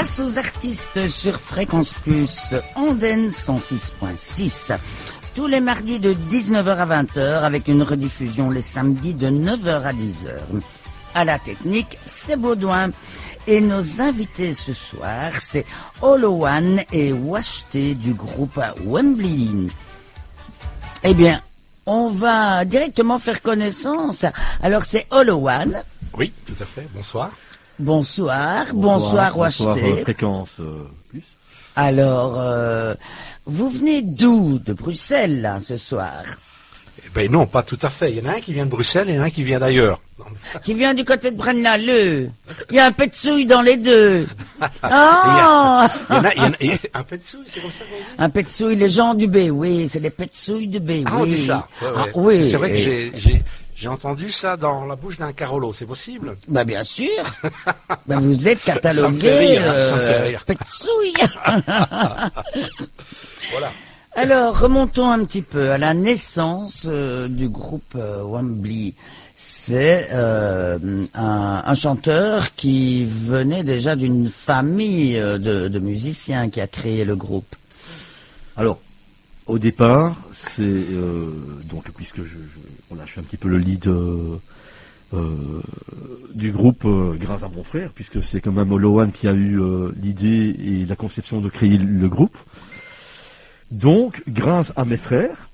Place aux artistes sur Fréquence Plus, Andenne 106.6. Tous les mardis de 19h à 20h avec une rediffusion les samedis de 9h à 10h. À la technique, c'est Baudouin. Et nos invités ce soir, c'est Olowan et Washté du groupe Wembley. Eh bien, on va directement faire connaissance. Alors c'est Olowan. Oui, tout à fait. Bonsoir. Bonsoir Washté. Bonsoir Fréquence Plus. Alors, vous venez d'où? De Bruxelles, là, ce soir? Eh ben non, pas tout à fait. Il y en a un qui vient de Bruxelles et il y en a un qui vient d'ailleurs. Qui vient du côté de Braine-l'Alleud. Il y a un pet de souille dans les deux. Oh Il y a un pet de souille, c'est comme ça qu'on dit? Un pet de souille, les gens du B, oui, c'est les pets de souille du B, Ah, oui. on dit ça. Ouais, ouais. Ah, oui. C'est vrai que j'ai entendu ça dans la bouche d'un Carolo, c'est possible? Bah bien sûr. Bah vous êtes Ça me fait catalogué rire, ça me fait rire. pet de souille. Voilà. Alors, remontons un petit peu à la naissance du groupe Wembley. C'est un chanteur qui venait déjà d'une famille de musiciens qui a créé le groupe. Alors, au départ, c'est donc puisque je suis un petit peu le lead du groupe grâce à mon frère, puisque c'est quand même Olowan qui a eu l'idée et la conception de créer le groupe. Donc, grâce à mes frères,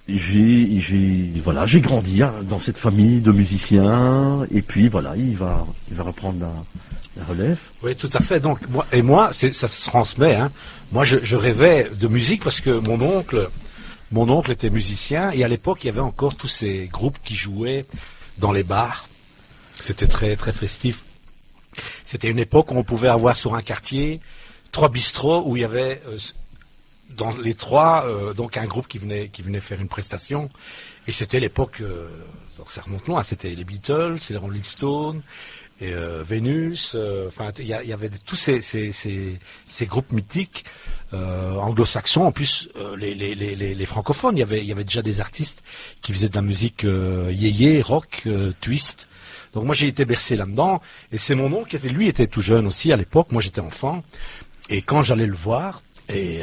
j'ai grandi dans cette famille de musiciens, et puis voilà, il va reprendre la relève. Oui, tout à fait. Donc, moi, ça se transmet, hein. Moi, je rêvais de musique parce que mon oncle était musicien, et à l'époque, il y avait encore tous ces groupes qui jouaient dans les bars. C'était très, très festif. C'était une époque où on pouvait avoir sur un quartier 3 bistrots où il y avait, dans les 3, donc un groupe qui venait faire une prestation. Et c'était l'époque, donc ça remonte loin, c'était les Beatles, les Rolling Stones, et Vénus, enfin il y avait tous ces groupes mythiques anglo-saxons. En plus les francophones, il y avait déjà des artistes qui faisaient de la musique yéyé, rock, twist. Donc moi j'ai été bercé là-dedans, et c'est mon oncle qui était tout jeune aussi à l'époque. Moi j'étais enfant, et quand j'allais le voir, et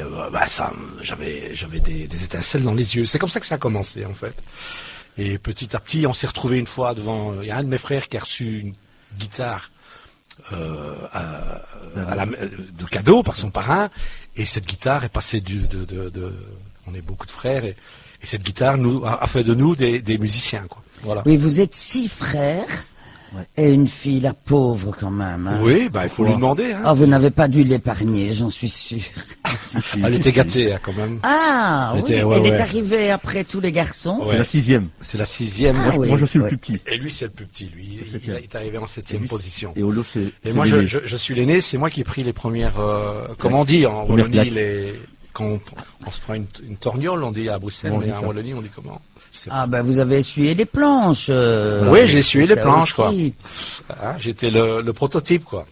j'avais des étincelles dans les yeux. C'est comme ça que ça a commencé en fait. Et petit à petit, on s'est retrouvé une fois devant. Il y a un de mes frères qui a reçu une guitare de cadeau par son parrain, et cette guitare est passée on est beaucoup de frères, et cette guitare a fait de nous des musiciens, quoi. Voilà. Oui, vous êtes 6 frères. Ouais. Et une fille, la pauvre quand même. Hein. Oui, il faut lui demander. Hein, vous n'avez pas dû l'épargner, j'en suis sûr. Elle était gâtée, hein, quand même. Ah, elle est arrivée après tous les garçons. Ouais. C'est la 6e. Moi, je suis le plus petit. Et lui, c'est le plus petit. Lui, il est arrivé en 7e position. Et Olo, et moi, je suis l'aîné. C'est moi qui ai pris les premières. Comment on dit en Wallonie, quand on se prend une torgnole, on dit à Bruxelles, mais en Wallonie, on dit comment? Ah ben vous avez essuyé les planches. Oui, j'ai essuyé les planches, quoi. Ah, j'étais le prototype, quoi.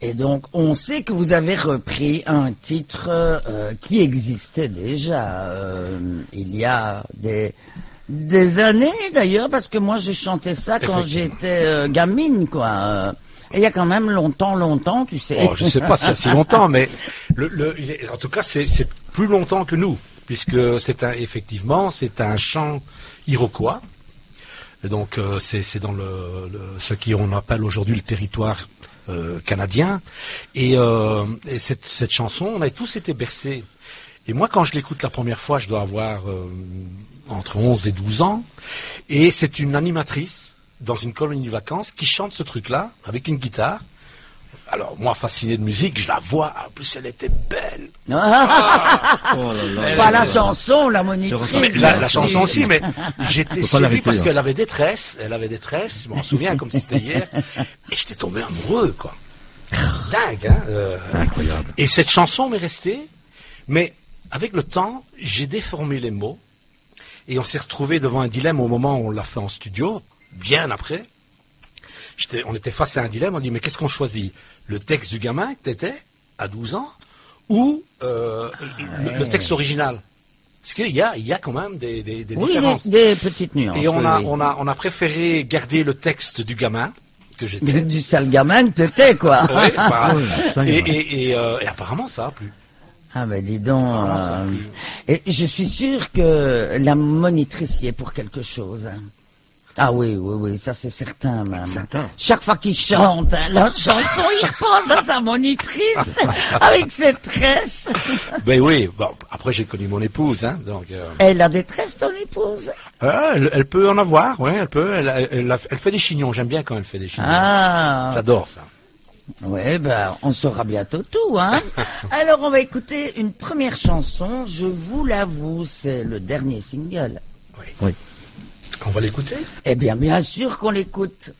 Et donc on sait que vous avez repris un titre qui existait déjà il y a des années d'ailleurs, parce que moi j'ai chanté ça quand j'étais gamine, quoi. Et il y a quand même longtemps, tu sais. Oh, je sais pas si c'est si longtemps, mais en tout cas c'est plus longtemps que nous, puisque c'est un chant iroquois. Et donc c'est dans ce qu'on appelle aujourd'hui le territoire canadien. Et cette chanson, on a tous été bercés. Et moi, quand je l'écoute la première fois, je dois avoir entre 11 et 12 ans. Et c'est une animatrice dans une colonie de vacances qui chante ce truc-là avec une guitare. Alors, moi, fasciné de musique, je la vois. En plus, elle était belle. Pas la chanson, la monitrice. La chanson aussi, mais j'étais séduit parce qu'elle avait des tresses. Je m'en souviens comme si c'était hier. Et j'étais tombé amoureux, quoi. Dingue, hein. Incroyable. Et cette chanson m'est restée. Mais avec le temps, j'ai déformé les mots. Et on s'est retrouvé devant un dilemme au moment où on l'a fait en studio, bien après. On était face à un dilemme, on dit mais qu'est-ce qu'on choisit? Le texte du gamin que t'étais à 12 ans ou le texte original? Parce qu'il y a quand même des différences. Des petites nuances. Et on a préféré garder le texte du gamin que j'étais. Du sale gamin que t'étais, quoi. Ouais, bah, ça y est. et apparemment ça a plu. Ah ben dis donc. Apparemment, ça a plu. Et je suis sûr que la monitrice y est pour quelque chose. Hein. Ah oui, ça c'est certain, même. Certain. Chaque fois qu'il chante la chanson, il repense à sa monitrice avec ses tresses. Ben oui, bon, après j'ai connu mon épouse, hein, donc... Elle a des tresses, ton épouse? elle peut en avoir, ouais, elle peut, elle fait des chignons, j'aime bien quand elle fait des chignons. Ah. J'adore ça. Ouais, ben, on saura bientôt tout, hein. Alors, on va écouter une première chanson, Je vous l'avoue, c'est le dernier single. Oui. On va l'écouter? Eh bien sûr qu'on l'écoute.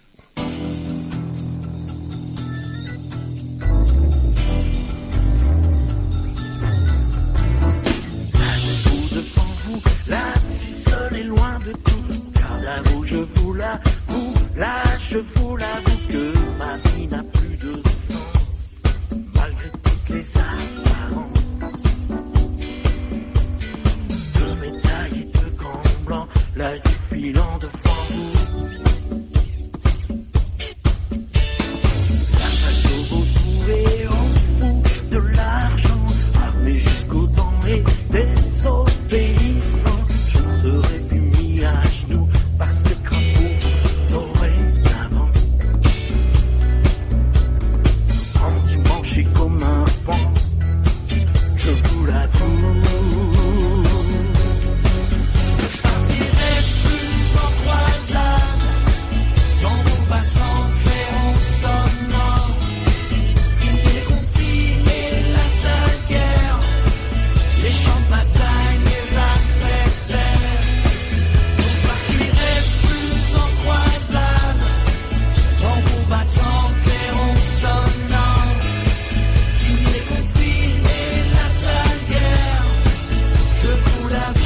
Devant vous, là, si seul et loin de tout, garde à vous, je vous l'avoue, là, je vous l'avoue que ma vie n'a plus de sens, malgré toutes les apparences. De médailles et de gants blancs, l'œil du filant devant vous. La face au tout et on fout de l'argent, armé jusqu'aux dents et désobéissant. Je ne serai plus mis à genoux par ces crapauds dorénavant. Endimanché comme un pan, je vous l'avoue. Je partirai plus en croisade, sans vos passants clairons sonnants. Fini les conflits et la sale guerre, les champs de bataille, les adversaires. Je partirai plus en croisade, sans vos battants clairons sonnants. Fini les conflits et la sale guerre, je vous l'avoue.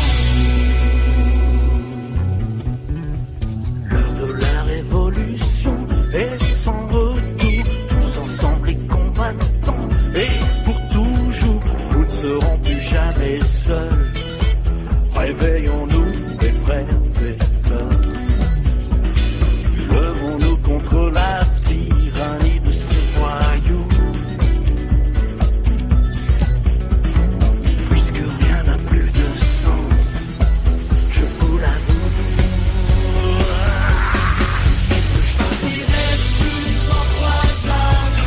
L'heure de la révolution est sans retour, tous ensemble et combattants, et pour toujours, nous ne serons plus jamais seuls. Réveillons-nous, mes frères et sœurs. Levons-nous contre la tyrannie de ces voyous. Puisque rien n'a plus de sens, je vous l'avoue. Je partirai plus en croisade,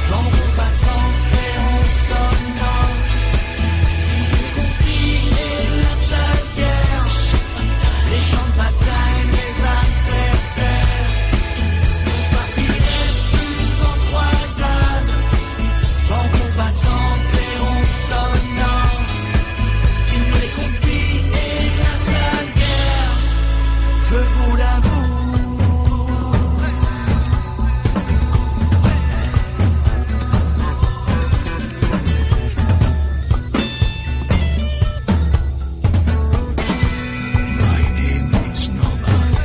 sans vos passants clairons sonnants. Les conflits et la sale guerre, les champs de bataille, les adversaires. Je partirai plus en croisade, sans vos battants clairons sonnants. Fini les conflits et la sale guerre, je vous l'avoue. My name is nobody.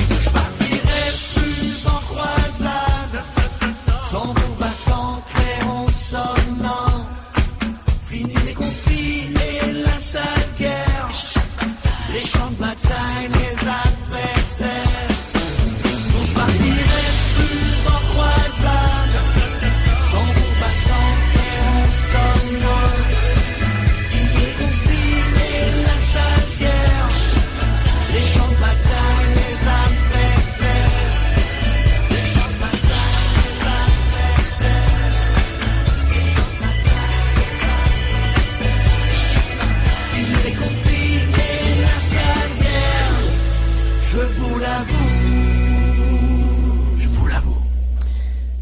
Je partirai plus en croisade, sans vos battants clairons sonnants. Fini les conflits et la sale guerre, les champs de bataille, les adversaires. Je partirai plus en croisade, sans vos battants clairons sonnants. Fini les conflits et la sale guerre, les champs de bataille, les adversaires. Les champs de bataille, les adversaires. Fini les conflits et la sale guerre, je vous l'avoue. Je vous l'avoue.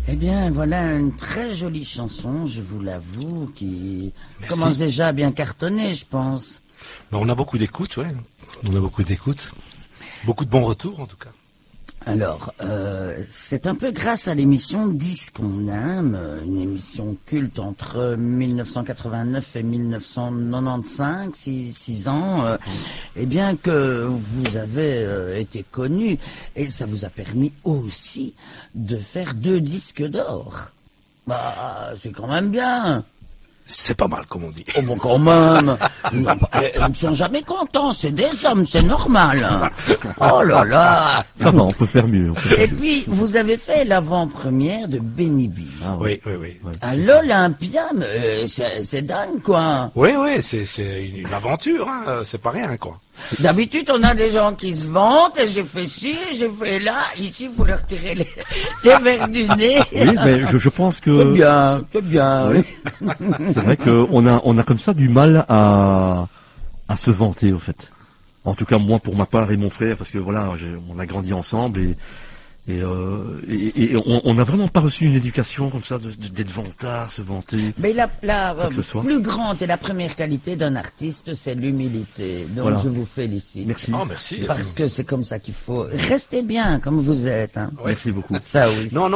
Eh bien, voilà une très jolie chanson, je vous l'avoue, qui Merci. commence déjà à bien cartonner, je pense. Ben, on a beaucoup d'écoute, ouais. On a beaucoup d'écoute. Beaucoup de bons retours, en tout cas. Alors, c'est un peu grâce à l'émission Disque qu'on aime, une émission culte entre 1989 et 1995, 6 ans, eh bien que vous avez été connu, et ça vous a permis aussi de faire 2 disques d'or. Bah, c'est quand même bien. c'est pas mal, comme on dit. Oh bon, quand même. Non, ils ne sont jamais contents, c'est des hommes, c'est normal. Oh là là. Ça va, on peut faire mieux. Et puis, vous avez fait l'avant-première de Benny B. Ah, Oui. À l'Olympia, mais c'est dingue, quoi. Oui, c'est une aventure, hein, c'est pas rien, quoi. D'habitude, on a des gens qui se vantent, et j'ai fait ci, j'ai fait là. Ici, vous leur tirez les verres du nez. Oui, mais je pense que... C'est bien. Oui. C'est vrai qu'on a comme ça du mal à se vanter, au fait. En tout cas, moi, pour ma part et mon frère, parce que voilà, on a grandi ensemble et on n'a vraiment pas reçu une éducation comme ça d'être vantard, se vanter. Mais la que ce soit. plus grande et la première qualité d'un artiste, c'est l'humilité. Donc Voilà. je vous félicite. Merci. Oh, merci. Parce que c'est comme ça qu'il faut. Restez bien comme vous êtes. Hein. Merci beaucoup. Ça oui. Non,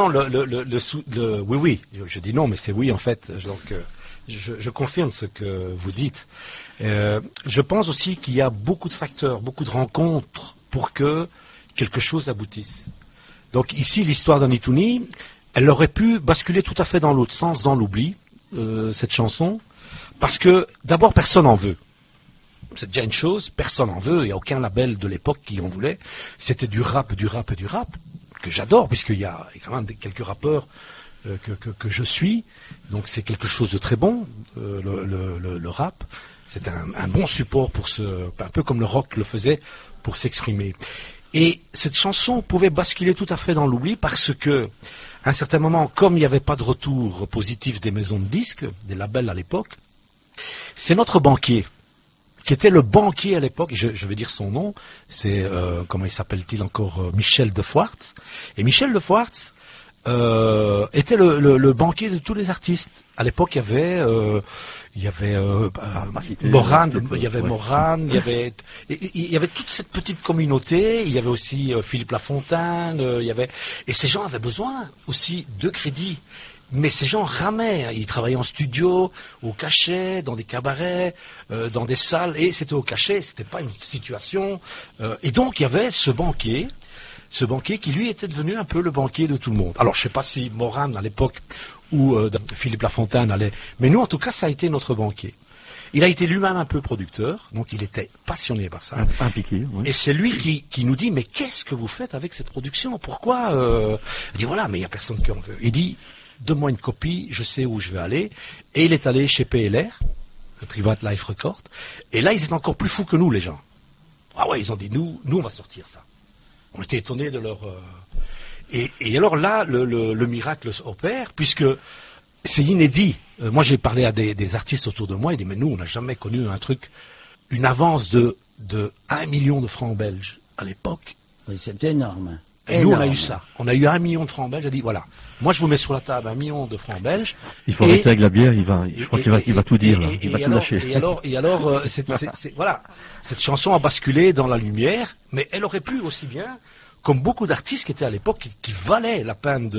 oui, je dis non, mais c'est oui, en fait. Donc, je confirme ce que vous dites. Je pense aussi qu'il y a beaucoup de facteurs, beaucoup de rencontres pour que quelque chose aboutisse. Donc ici, l'histoire d'Anitouni, elle aurait pu basculer tout à fait dans l'autre sens, dans l'oubli, cette chanson, parce que d'abord, personne n'en veut. C'est déjà une chose, personne n'en veut, il n'y a aucun label de l'époque qui en voulait. C'était du rap, que j'adore, puisqu'il y a quand même quelques rappeurs que je suis, donc c'est quelque chose de très bon, le rap. C'est un bon support pour un peu comme le rock le faisait, pour s'exprimer. Et cette chanson pouvait basculer tout à fait dans l'oubli parce que, à un certain moment, comme il n'y avait pas de retour positif des maisons de disques, des labels à l'époque, c'est notre banquier, qui était le banquier à l'époque, et je vais dire son nom, c'est, comment il s'appelle-t-il encore, Michel Defoirtz. Et Michel Defoirtz était le banquier de tous les artistes. À l'époque, il y avait Morane, il y avait Morane, il y avait toute cette petite communauté, il y avait aussi Philippe Lafontaine, et ces gens avaient besoin aussi de crédit. Mais ces gens ramaient, hein. Ils travaillaient en studio, au cachet, dans des cabarets, dans des salles, et c'était au cachet, c'était pas une situation. Et donc il y avait ce banquier qui lui était devenu un peu le banquier de tout le monde. Alors je sais pas si Morane à l'époque ou Philippe Lafontaine allait, mais nous en tout cas ça a été notre banquier. Il a été lui-même un peu producteur, donc il était passionné par ça. Impliqué, oui. Et c'est lui qui nous dit, mais qu'est-ce que vous faites avec cette production? Pourquoi Il dit, voilà, mais il n'y a personne qui en veut. Il dit, donne-moi une copie, je sais où je vais aller. Et il est allé chez PLR, le Private Life Record. Et là, ils étaient encore plus fous que nous, les gens. Ah ouais, ils ont dit, nous on va sortir ça. On était étonnés de leur... Et alors là, le miracle opère, puisque c'est inédit. Moi, j'ai parlé à des artistes autour de moi, ils disent, mais nous, on n'a jamais connu un truc, une avance de 1 million de francs belges à l'époque. Oui, c'est énorme. Et nous, on a eu ça. On a eu 1 million de francs belges. J'ai dit, voilà, moi, je vous mets sur la table 1 million de francs belges. Il faut rester avec la bière, je crois qu'il va tout dire, là. Il va tout lâcher. Et alors, voilà, cette chanson a basculé dans la lumière, mais elle aurait pu aussi bien, comme beaucoup d'artistes qui étaient à l'époque, qui valaient la peine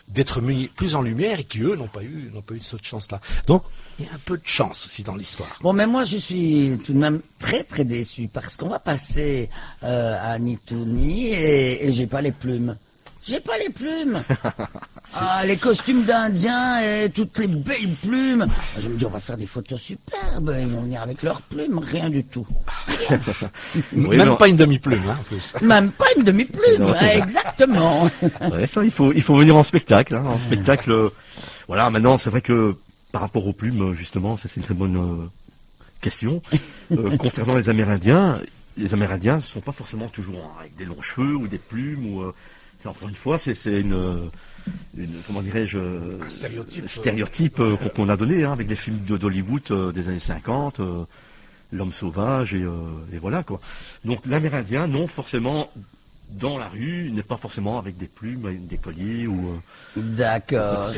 d'être mis plus en lumière et qui, eux, n'ont pas eu cette chance-là. Donc, il y a un peu de chance aussi dans l'histoire. Bon, mais moi, je suis tout de même très, très déçu parce qu'on va passer à Anitouni et j'ai pas les plumes. J'ai pas les plumes. Les costumes d'indiens et toutes les belles plumes. Je me dis, on va faire des photos superbes. Ils vont venir avec leurs plumes. Rien du tout. Oui, même pas une demi-plume, hein, en plus. Même pas une demi-plume. Exactement. Ouais, ça, il faut venir en spectacle, hein. En spectacle, voilà, maintenant, c'est vrai que, par rapport aux plumes, justement, ça, c'est une très bonne question. Concernant les Amérindiens ne sont pas forcément toujours avec des longs cheveux ou des plumes ou, encore une fois, c'est une comment dirais-je, un stéréotype qu'on a donné, hein, avec les films d'Hollywood des années 50, L'homme sauvage et voilà, quoi. Donc l'Amérindien, non forcément dans la rue, n'est pas forcément avec des plumes, avec des colliers ou... D'accord.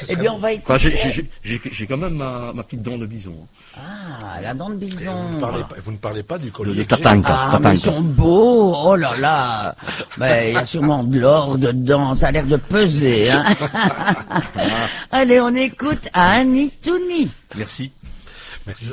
Eh bien, on va écouter... Enfin, j'ai quand même ma petite dent de bison. Ah, la dent de bison. Vous ne parlez pas du collier. Le tatanka. Ah, mais ils sont beaux. Oh là là. Mais il y a sûrement de l'or dedans. Ça a l'air de peser, hein. Allez, on écoute Anitouni. Merci. Merci.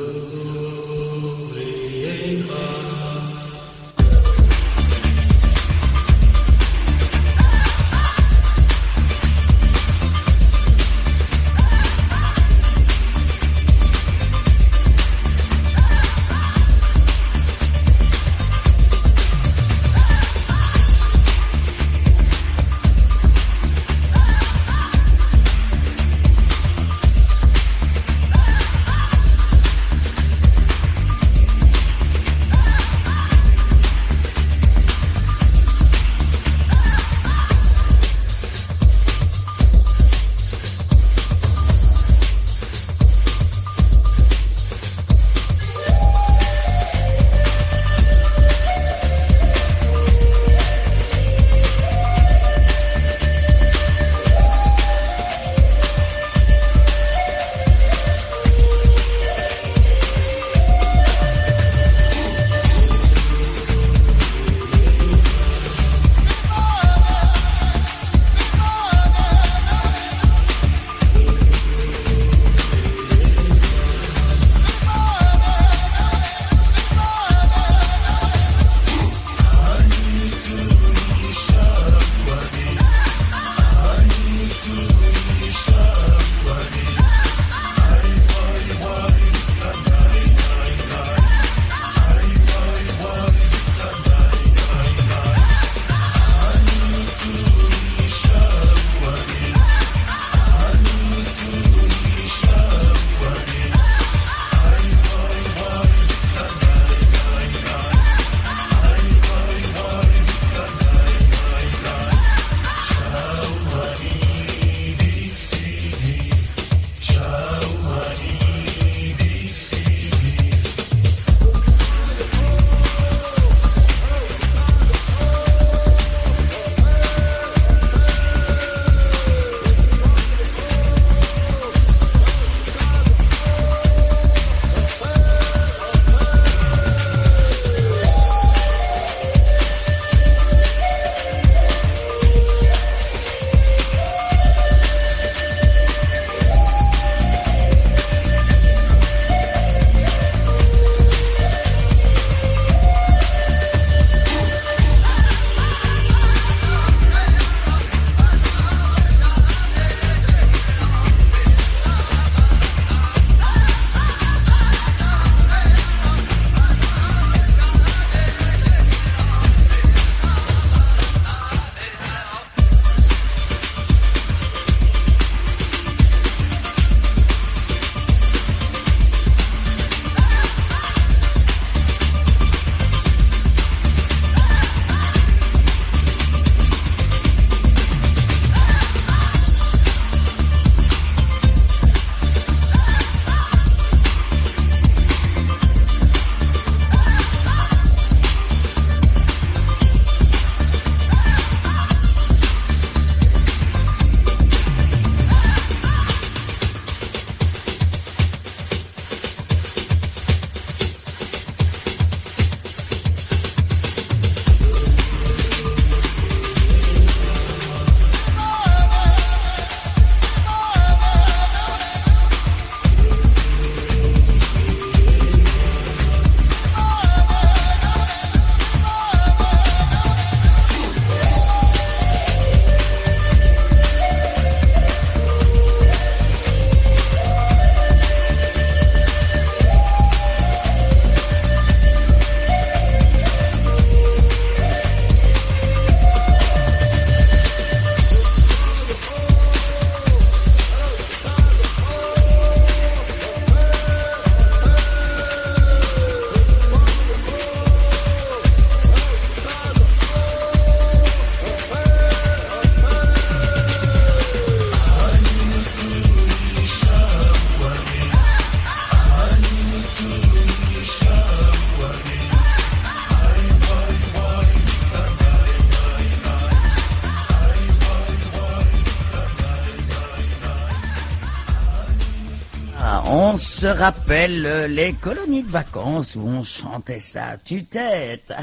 on se rappelle les colonies de vacances où on chantait ça à tue-tête.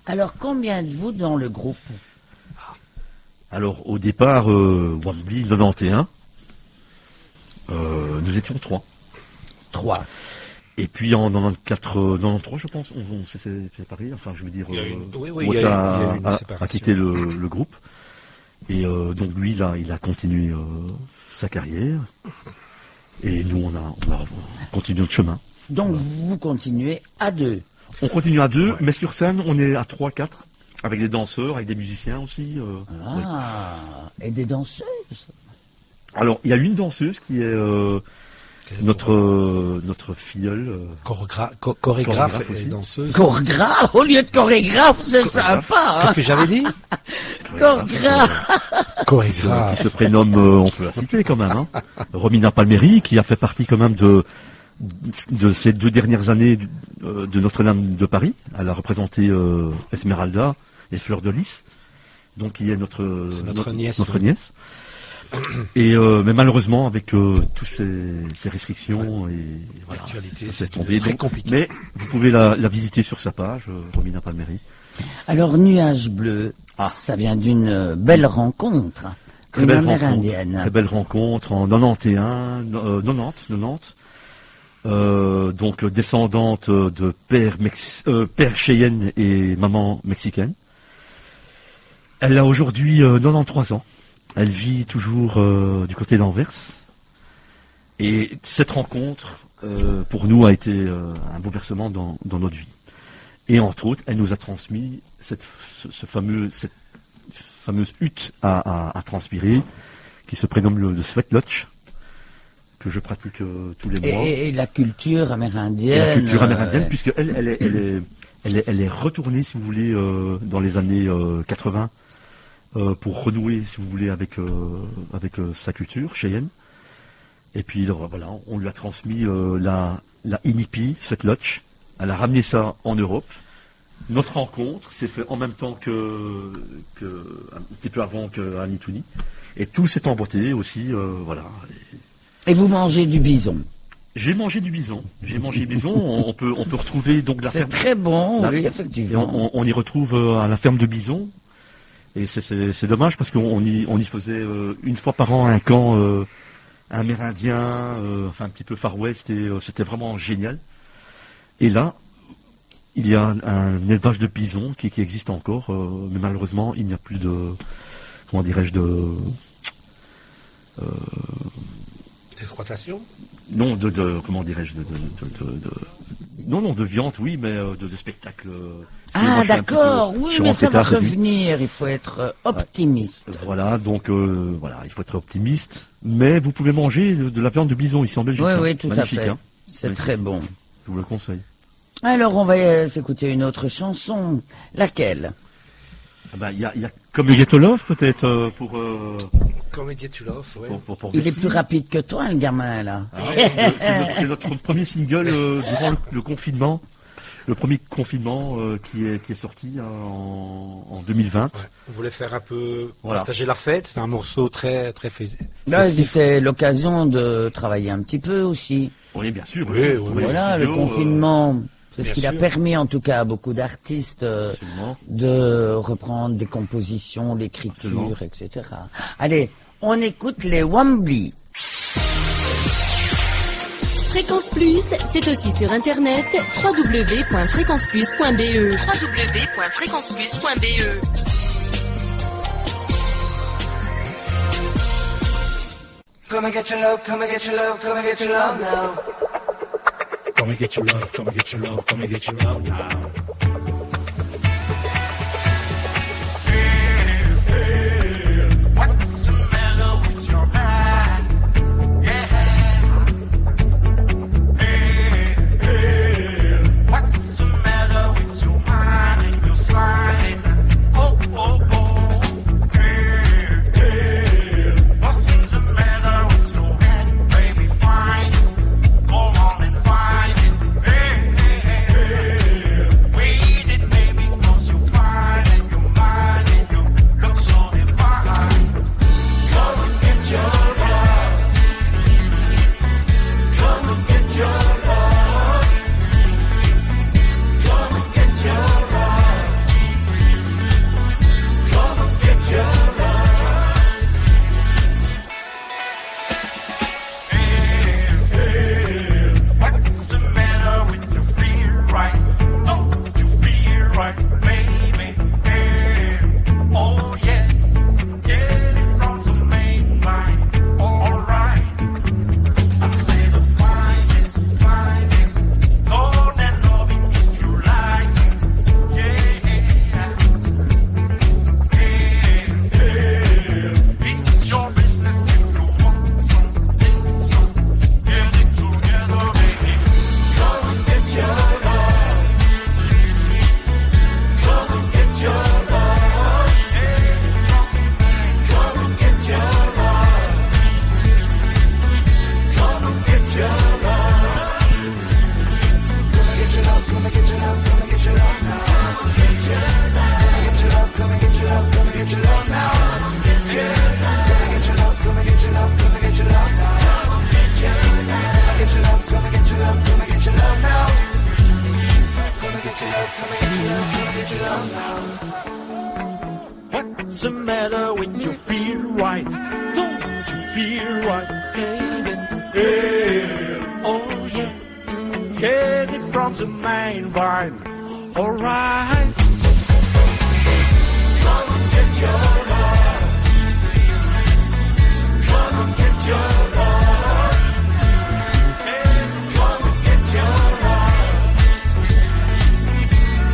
Alors, combien de vous dans le groupe? Alors, au départ, Wembley 91, nous étions 3. 3. Et puis en 94, 93, je pense, on s'est séparés. Enfin, je veux dire, il y a une a séparation. quitté le groupe. Et donc lui, là, il a continué sa carrière. Et nous, on a continué notre chemin. Donc, vous continuez à 2. On continue à 2, Ouais. mais sur scène, on est à 3, 4, avec des danseurs, avec des musiciens aussi. Oui. Et des danseuses? Alors, il y a une danseuse qui est notre filleule. Chorégraphe et aussi. danseuse. Chorégraphe, au lieu de chorégraphe, c'est sympa, hein. Qu'est-ce que j'avais dit? Chorégraphe. Chorégraphe. Qui se prénomme, on peut la citer quand même, hein, Romina Palmieri, qui a fait partie quand même de ces 2 dernières années de Notre-Dame de Paris. Elle a représenté Esmeralda et Fleur de Lys, donc qui est notre nièce. Notre nièce. Et mais malheureusement, avec toutes ces restrictions et voilà, L'actualité, c'est c'est tombé. très Donc, compliqué. mais vous pouvez la visiter sur sa page, Romina Palmieri. Alors, Nuage Bleu, ça vient d'une belle rencontre. Très Une belle rencontre. amérindienne. Très belle rencontre en 90. Donc descendante de père Cheyenne et maman mexicaine. Elle a aujourd'hui 93 ans. Elle vit toujours du côté d'Anvers. Et cette rencontre, pour nous, a été un bouleversement dans notre vie. Et entre autres, elle nous a transmis cette fameuse hutte à transpirer, qui se prénomme le Sweat Lodge, que je pratique tous les mois. Et la culture amérindienne. Et la culture amérindienne, puisque elle est retournée, si vous voulez, dans les années 80, pour renouer, si vous voulez, avec sa culture Cheyenne. Et puis voilà, on lui a transmis la Inipi, Sweat Lodge. Elle a ramené ça en Europe. Notre rencontre s'est fait en même temps que un petit peu avant que Anitouni. Et tout s'est emboîté aussi, voilà. Et vous mangez du bison. J'ai mangé du bison. On peut retrouver donc la C'est ferme. très bon, Là, oui, et effectivement. on y retrouve à la ferme de bison. Et c'est dommage parce qu'on y faisait une fois par an un camp amérindien, enfin un petit peu Far West, et c'était vraiment génial. Et là, il y a un élevage de bisons qui existe encore, mais malheureusement, il n'y a plus de, comment dirais-je, D'exploitation? non, comment dirais-je, non, de viande, oui, mais de spectacle. Ah, d'accord, oui, mais ça va revenir, il faut être optimiste. Voilà, donc, voilà, il faut être optimiste, mais vous pouvez manger de la viande de bison ici en Belgique. Oui, hein. oui, tout Magnifique, à fait. hein. C'est Magnifique. très bon. Je vous le conseille. Alors, on va s'écouter une autre chanson. Laquelle? Ah bah, il y a comme le Ghetto Love, peut-être, pour Come Get You Love, ouais. pour Il est plus rapide que toi, le gamin, là. Ah ouais, c'est notre premier single durant le confinement, le premier confinement qui est sorti en 2020. Ouais. On voulait faire un peu Voilà. partager la fête. C'est un morceau très Là, festif. c'était l'occasion de travailler un petit peu aussi. Oui, bien sûr. Oui, oui, oui. Voilà, le confinement, c'est ce bien qu'il a sûr. permis, en tout cas, à beaucoup d'artistes Absolument. de reprendre des compositions, l'écriture, etc. Allez, on écoute les Wembley. Fréquence Plus, c'est aussi sur internet www.fréquenceplus.be. www.fréquenceplus.be. Come and get your love, come and get your love, come and get your love now. Come and get your love, come and get your love, come and get your love now. What's the matter with your mind? Yeah. Hey, what's the matter with your mind and your sign? Oh, oh, oh. Hey, what's the matter with your head? Baby, find it. Go on and find it. Hey, we feel right. Yeah, oh yeah. Get it from the main vine. Alright. Come and get your love. Come and get your love. Hey, come and get your love.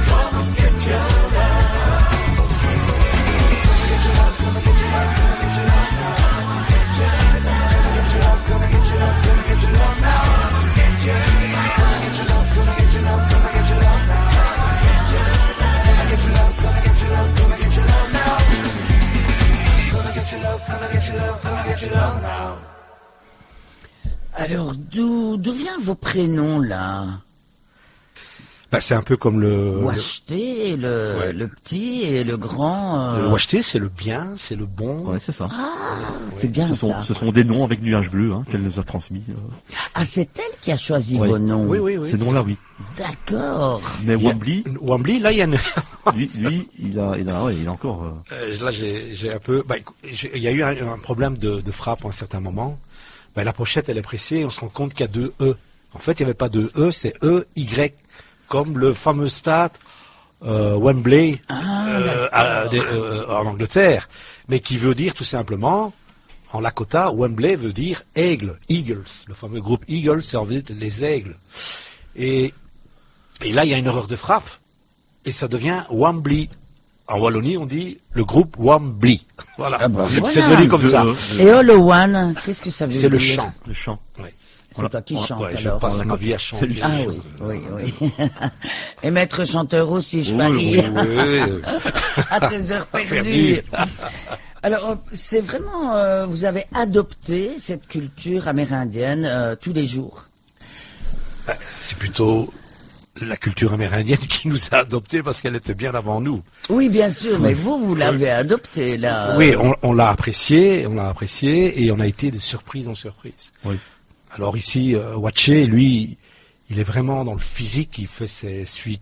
Come and get your love. Come and get your love. Come and get your love. Come and get your love. Come and get your love now. Come and get your love. Come and get your love. Come and get your love. Come and get your love now. Come and get your love. Come and get your love. Come and get your love now. Come and get your love. Come and get your love. Come and get your love now. Alors, d'où viennent vos prénoms, là? Bah, c'est un peu comme le Ouacheté, le petit et le grand. le Ouacheté, c'est le bien, c'est le bon. Ouais, c'est ça. C'est bien ça. Ce sont des noms avec nuage bleu qu'elle nous a transmis. Ah, c'est elle qui a choisi Ouais. vos noms. Oui. Ces noms-là, oui. D'accord. Mais Wembley, Wembley, là, il y a une... lui, il a encore. là, j'ai un peu... Bah, il y a eu un problème de frappe à un certain moment. Bah, la pochette, elle est pressée et on se rend compte qu'il y a 2 E. En fait, il n'y avait pas de E, c'est E-Y. Comme le fameux stade Wembley en Angleterre. Mais qui veut dire tout simplement, en Lakota, Wembley veut dire aigle, Eagles. Le fameux groupe Eagles, c'est en fait les aigles. Et là, il y a une erreur de frappe. Et ça devient Wembley. En Wallonie, on dit le groupe Wembley. Voilà. Ah bah, C'est voilà. devenu comme ça. Et Holowan, qu'est-ce que ça veut dire? C'est le chant. Le chant. C'est toi qui chantes Ouais, je alors. passe ma vie à chanter. Ah oui. Et maître chanteur aussi, je parie. Oui. À tes heures perdues. Alors, c'est vraiment, vous avez adopté cette culture amérindienne tous les jours. C'est plutôt la culture amérindienne qui nous a adoptés parce qu'elle était bien avant nous. Oui, bien sûr, mais vous l'avez adopté là. Oui, on l'a apprécié, et on a été de surprise en surprise. Oui. Alors ici, Waché, lui, il est vraiment dans le physique, il fait ses Sweet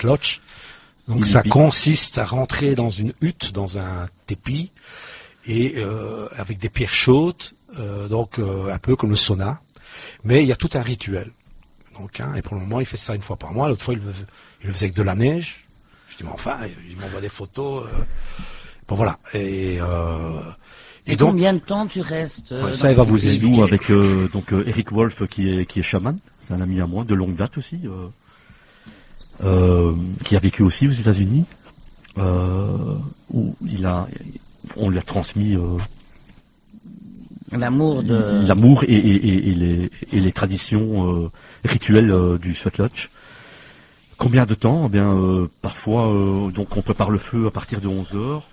Lodge. Donc ça consiste à rentrer dans une hutte, dans un tépi, et avec des pierres chaudes, donc un peu comme le sauna. Mais il y a tout un rituel. Donc, et pour le moment, il fait ça une fois par mois. L'autre fois, il le faisait avec de la neige. Je dis, mais enfin, il m'envoie des photos. Bon, voilà. Et donc, combien de temps tu restes ça, il va vous expliquer. Nous, avec Eric Wolf, qui est chaman, c'est un ami à moi, de longue date aussi, qui a vécu aussi aux États-Unis, où on lui a transmis l'amour et les traditions rituelles du Sweat Lodge. Combien de temps? Eh bien, parfois, donc on prépare le feu à partir de 11h.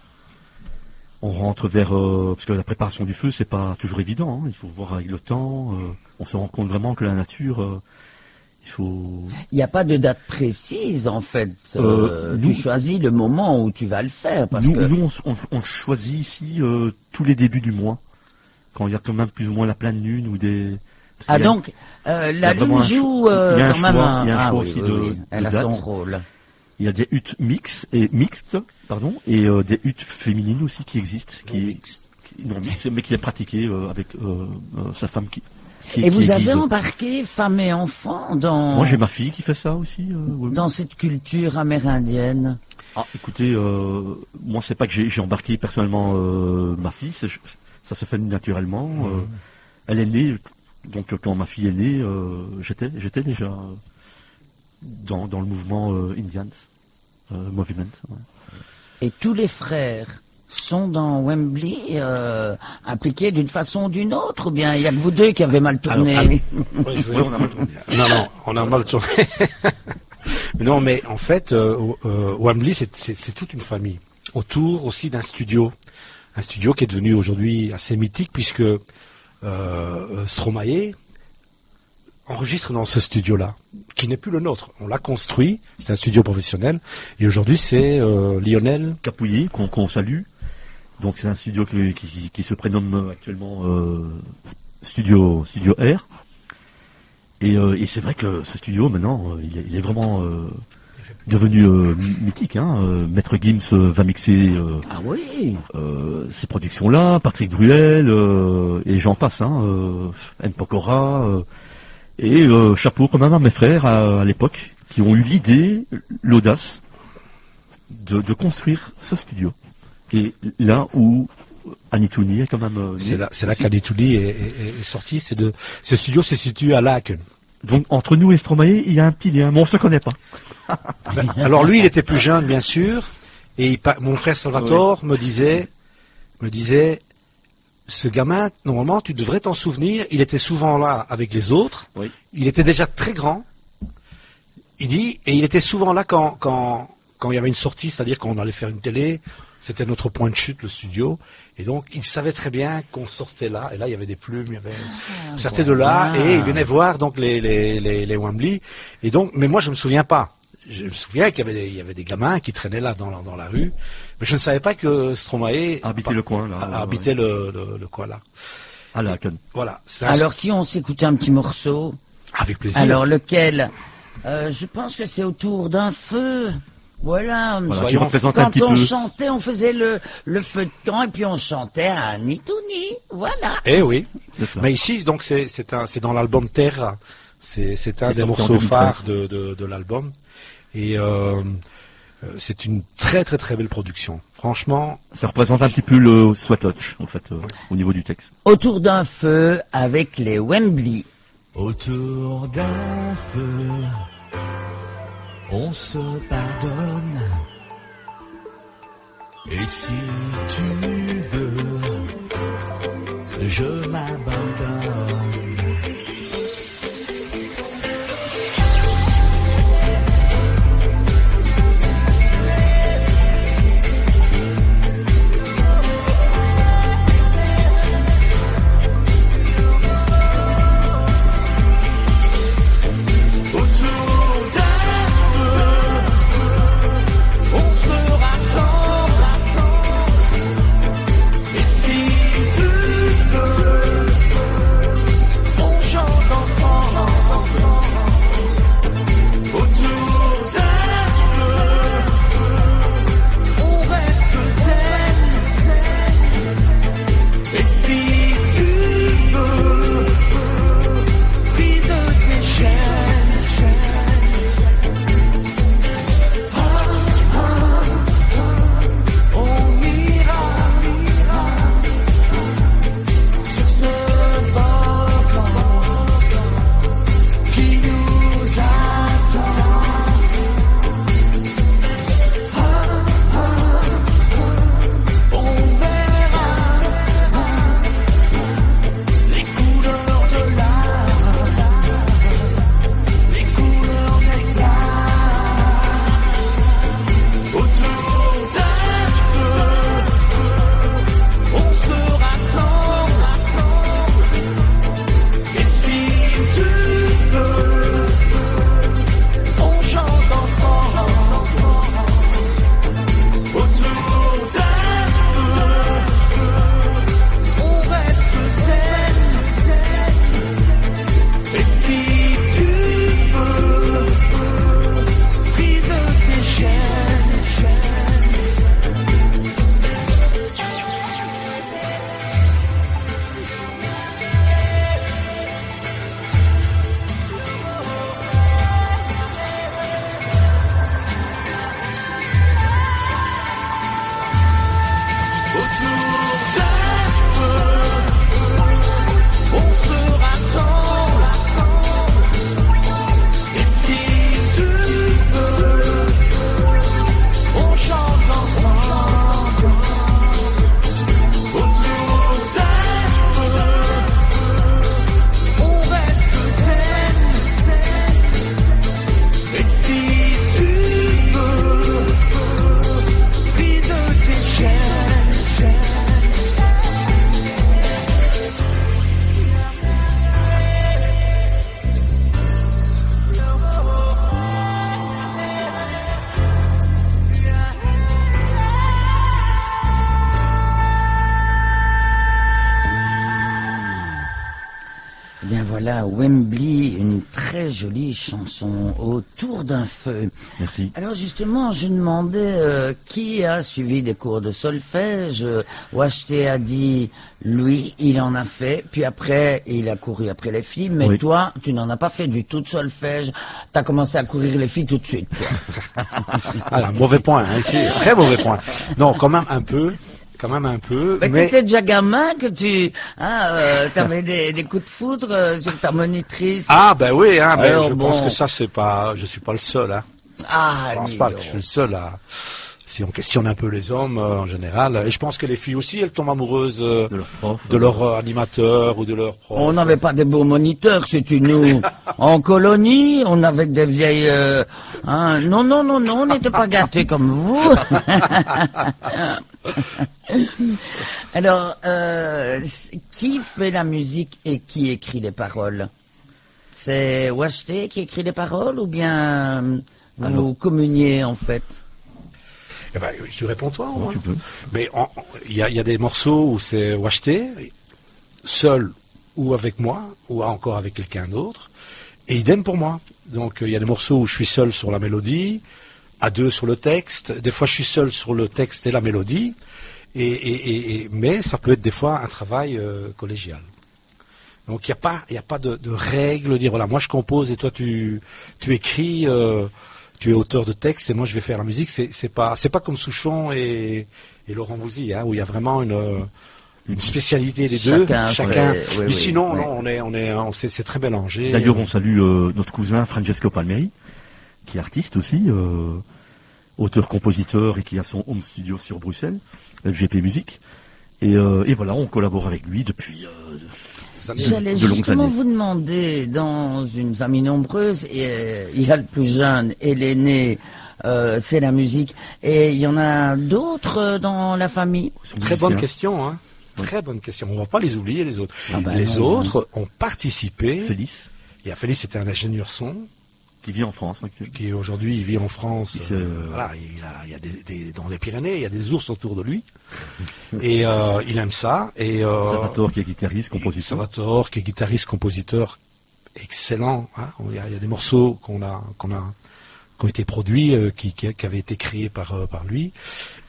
On rentre vers parce que la préparation du feu, c'est pas toujours évident. Il faut voir avec le temps. On se rend compte vraiment que la nature, il faut. Il n'y a pas de date précise en fait. Tu choisis le moment où tu vas le faire. Nous, on choisit ici tous les débuts du mois, quand il y a quand même plus ou moins la pleine lune ou des. Donc la lune joue quand même. Il y a un choix aussi de. Elle a son rôle. Il y a des huttes mixtes et des huttes féminines aussi qui existent, mais qui est pratiquée avec sa femme Et vous avez embarqué femmes et enfants dans... Moi j'ai ma fille qui fait ça aussi. Dans cette culture amérindienne. Ah, écoutez, moi c'est pas que j'ai embarqué personnellement ma fille, ça se fait naturellement. Elle est née, donc quand ma fille est née, j'étais déjà dans le mouvement Indians Movement. Ouais. Et tous les frères sont dans Wembley impliqués d'une façon ou d'une autre, ou bien il y a que vous deux qui avez mal tourné? Oui, on a mal tourné. Non, on a mal tourné. Non, mais en fait, Wembley, c'est toute une famille. Autour aussi d'un studio. Un studio qui est devenu aujourd'hui assez mythique, puisque Stromae enregistre dans ce studio-là, qui n'est plus le nôtre. On l'a construit, c'est un studio professionnel, et aujourd'hui c'est Lionel Capouillet, qu'on salue. Donc c'est un studio qui se prénomme actuellement Studio R. Et c'est vrai que ce studio maintenant, il est vraiment devenu mythique. Maître Gims va mixer Ah oui. ces productions-là, Patrick Bruel et j'en passe. M. Pokora et chapeau quand même à mes frères à l'époque qui ont eu l'idée, l'audace de construire ce studio. Et là où Anitouni est quand même... C'est là qu'Anitouni est sorti. Ce studio se situe à Laken. Donc entre nous et Stromae, il y a un petit lien, mais on se connaît pas. Alors lui, il était plus jeune, bien sûr, et mon frère Salvatore me disait, ce gamin, normalement, tu devrais t'en souvenir. Il était souvent là avec les autres. Oui. Il était déjà très grand. Il dit, et il était souvent là quand il y avait une sortie, c'est-à-dire qu'on allait faire une télé. C'était notre point de chute, le studio. Et donc, il savait très bien qu'on sortait là. Et là, il y avait des plumes, il y avait... on sortait de là, et il venait voir donc les Wembley. Et donc, mais moi, je me souviens pas. Je me souviens qu'il y avait des gamins qui traînaient là dans la rue. Mais je ne savais pas que Stromae Habitait le coin, là. habitait le coin là. À Laken. Voilà. Alors si on s'écoutait un petit morceau. Avec plaisir. Alors lequel? Je pense que c'est autour d'un feu. Voilà. Qui représente un petit Quand on peu. chantait, on faisait le feu de camp et puis on chantait à Anitouni. Voilà. Eh oui. C'est ça. Mais ici, donc, c'est dans l'album Terra. C'est un Qui est des sorti en morceaux 2013. phares de l'album. Et c'est une très très très belle production. Franchement, Ça représente un petit peu le Swatotch, en fait, au niveau du texte. Autour d'un feu avec les Wembley. Autour d'un feu, on se pardonne. Et si tu veux, je m'abandonne. Bien voilà, Wembley, une très jolie chanson, Autour d'un feu. Merci. Alors justement, je demandais qui a suivi des cours de solfège. Wacheté a dit, lui, il en a fait, puis après, il a couru après les filles, mais Oui. toi, tu n'en as pas fait du tout de solfège, t'as commencé à courir les filles tout de suite. toi. Ah, mauvais point, hein, ici, très mauvais point. Non, quand même un peu, Mais mais t'étais déjà gamin que tu t'avais des coups de foudre sur ta monitrice. ah ben oui, hein, mais Alors, je pense bon. que ça c'est pas, je suis pas le seul, hein. Ah, Je pense dis pas donc. que je suis le seul à. Si on questionne un peu les hommes en général, et je pense que les filles aussi, elles tombent amoureuses De leur prof. de leur animateur ou de leur prof. On n'avait pas des beaux moniteurs, c'est-tu nous. En colonie, on avait des vieilles... Non, on n'était pas gâtés comme vous. Alors, qui fait la musique et qui écrit les paroles? C'est Wacheté qui écrit les paroles ou bien vous Alors. communiez en fait? Eh ben, tu réponds toi, Oh, hein. tu peux. Mais il y a des morceaux où c'est Wacheté, seul ou avec moi, ou encore avec quelqu'un d'autre, et idem pour moi. Donc il y a des morceaux où je suis seul sur la mélodie, à deux sur le texte, des fois je suis seul sur le texte et la mélodie, mais ça peut être des fois un travail collégial. Donc il n'y a pas de règle, dire voilà, moi je compose et toi tu écris, tu es auteur de texte et moi je vais faire la musique. C'est pas comme Souchon et Laurent Voulzy, hein, où il y a vraiment une spécialité des deux, chacun. Oui, Mais sinon, non, c'est très mélangé. D'ailleurs, on salue notre cousin Francesco Palmieri, qui est artiste aussi, auteur-compositeur et qui a son home studio sur Bruxelles, GP Musique. Et voilà, on collabore avec lui depuis J'allais de longues justement années. vous demander, dans une famille nombreuse, il y a le plus jeune et l'aîné, c'est la musique, et il y en a d'autres dans la famille? Très bonne question, hein. Très bonne question. On ne va pas les oublier, les autres. Ah ben les non, autres ont participé. Félix, Il y a Félix, c'était un ingénieur son, qui vit en France actuellement. qui aujourd'hui il vit en France. Il se- Voilà, il y a dans les Pyrénées, il y a des ours autour de lui. Et il aime ça. Et Salvatore, qui est guitariste, compositeur. Salvatore, qui est guitariste, compositeur, excellent. Hein. Il y a des morceaux qui ont été produits, qui avaient été créés par lui.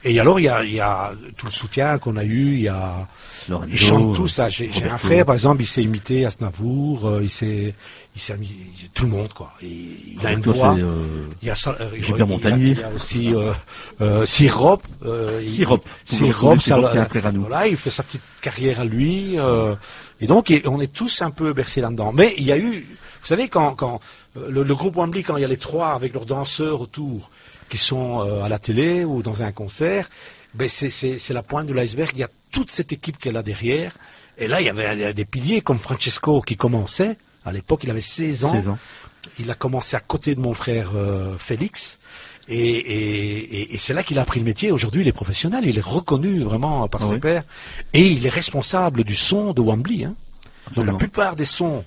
Et alors il y a tout le soutien qu'on a eu. Il y a Lorenzo, ils chantent tous ça. J'ai un Roberto. frère, par exemple, il s'est imité Aznavour, il s'est mis tout le monde quoi. Il a une Roberto, voix. c'est, Il y a ça, Gilbert Montagnier. il y a aussi Sirop. Sirop. Sirop, Sirop, qui est un frère à nous. voilà, il fait sa petite carrière à lui. Et donc, on est tous un peu bercés là-dedans. Mais il y a eu, vous savez, quand le groupe Wembley, quand il y a les trois avec leurs danseurs autour, qui sont à la télé ou dans un concert, ben c'est la pointe de l'iceberg. Il y a toute cette équipe qu'elle a derrière. Et là, il y avait des piliers comme Francesco qui commençait. À l'époque, il avait 16 ans. 16 ans. Il a commencé à côté de mon frère Félix. Et c'est là qu'il a appris le métier. Aujourd'hui, il est professionnel. Il est reconnu vraiment par ses pairs. Et il est responsable du son de Wembley. Hein. Donc la plupart des sons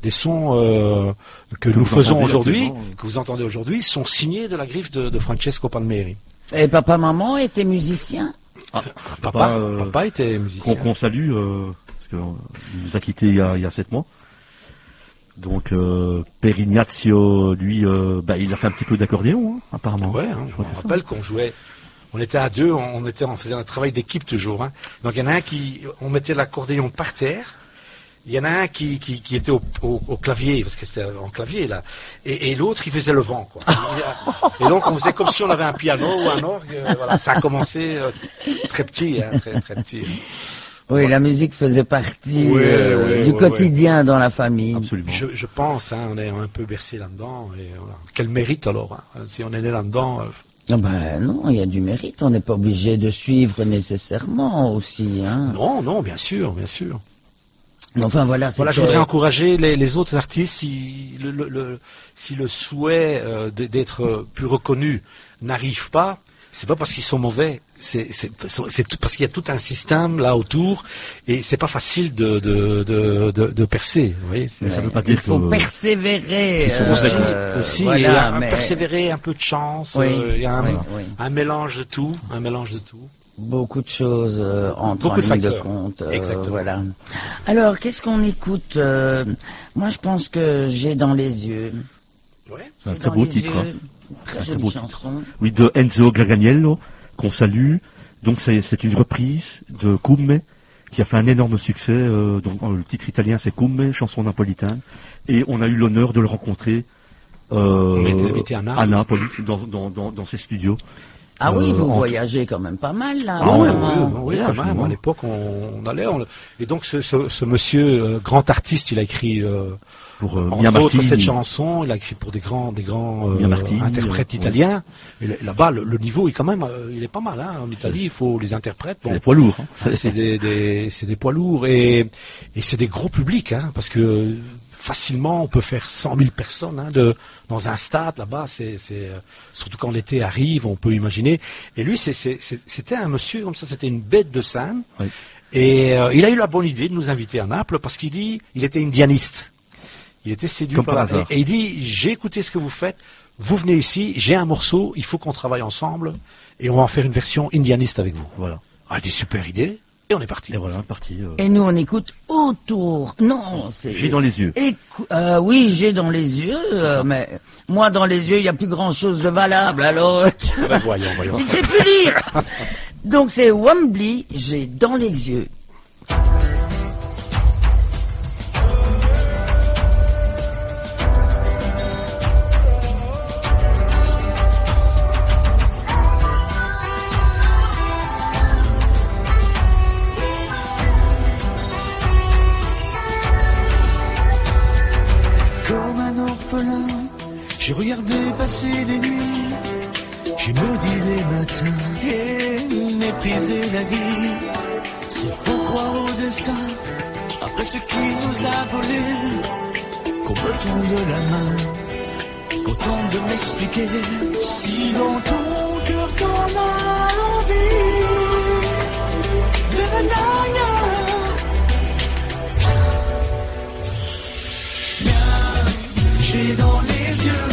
que nous faisons aujourd'hui, que vous entendez aujourd'hui, sont signés de la griffe de Francesco Palmieri. Et papa-maman étaient musiciens? Ah, Papa était musicien. qu'on salue, parce qu'il nous a quittés il y a 7 mois. Donc, Père Ignazio, lui, il a fait un petit peu d'accordéon, hein, apparemment. Ouais, hein, je me rappelle qu'on jouait, on était à deux, on faisait un travail d'équipe toujours. Hein. Donc il y en a un on mettait l'accordéon par terre. Il y en a un qui était au clavier, parce que c'était en clavier, là. Et l'autre, il faisait le vent, quoi. Et donc, on faisait comme si on avait un piano ou un orgue. Voilà. Ça a commencé très petit, hein, très, très petit. Oui, la musique faisait partie du quotidien dans la famille. Absolument. Je pense, hein, on est un peu bercé là-dedans. Et voilà. Quel mérite, alors, hein, si on est né là-dedans. Non, il y a du mérite. On n'est pas obligé de suivre nécessairement aussi, hein. Non, bien sûr, bien sûr. Enfin voilà. Je voudrais encourager les autres artistes si le souhait d'être plus reconnu n'arrive pas, c'est pas parce qu'ils sont mauvais, c'est parce qu'il y a tout un système là autour et c'est pas facile de percer. Vous voyez, ça veut pas dire qu'il faut persévérer. Aussi, voilà, et persévérer, un peu de chance. Il y a un mélange de tout, Beaucoup de choses entrent en ligne de compte. Exactement. Voilà. Alors, qu'est-ce qu'on écoute Moi, je pense que J'ai dans les yeux. Ouais. C'est un J'ai très dans beau les titre. yeux. Hein. Très Un très jolie beau chanson. Oui, de Enzo Gaganiello, qu'on salue. Donc c'est une reprise de Come, qui a fait un énorme succès. Donc le titre italien c'est Come, chanson napolitaine. Et on a eu l'honneur de le rencontrer On a été invité à Naples. dans ses studios. Ah oui, vous en- voyagez quand même pas mal, là. Ah en ouais, ce moment. Oui, quand même. À l'époque, on allait. Et donc, ce monsieur, grand artiste, il a écrit, Pour entre Mia autres, Martini. cette chanson. Il a écrit pour des grands Mia Martini, interprètes ouais. italiens. Et là-bas, le niveau est quand même, il est pas mal. Hein. En Italie, il faut les interprètes. C'est Bon, des poids lourds. Hein. c'est des poids lourds et c'est des gros publics, hein, parce que facilement on peut faire 100 000 personnes dans un stade là-bas. C'est surtout quand l'été arrive, on peut imaginer. Et lui, c'était un monsieur comme ça, c'était une bête de scène. Oui. Et il a eu la bonne idée de nous inviter à Naples parce qu'il dit, il était indianiste. Il était séduit Comme par par la... hasard. Et il dit, j'ai écouté ce que vous faites. Vous venez ici, j'ai un morceau, il faut qu'on travaille ensemble et on va en faire une version indianiste avec vous. Voilà. Ah, des super idées. Et on est parti. Et voilà, parti. Et nous, on écoute Autour. Non, c'est... J'ai dans les yeux. oui, J'ai dans les yeux, mais moi, dans les yeux, il n'y a plus grand-chose de valable, alors... Ben, voyons. Tu ne sais plus lire. Donc, c'est Wembley, J'ai dans les yeux. Comme un orphelin, j'ai regardé passer les nuits, j'ai maudit les matins et méprisé la vie. S'il faut croire au destin, après ce qui nous a volé, qu'on me tende la main, qu'on tente de m'expliquer. Si dans ton cœur qu'on a envie de l'ailleurs. J'ai dans les yeux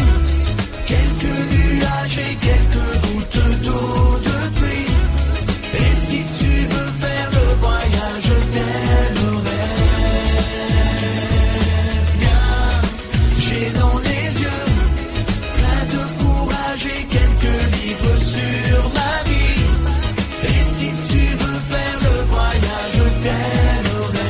quelques nuages et quelques gouttes d'eau de pluie. Et si tu veux faire le voyage, je t'aimerai. Viens, j'ai dans les yeux plein de courage et quelques livres sur ma vie. Et si tu veux faire le voyage, je t'aimerai.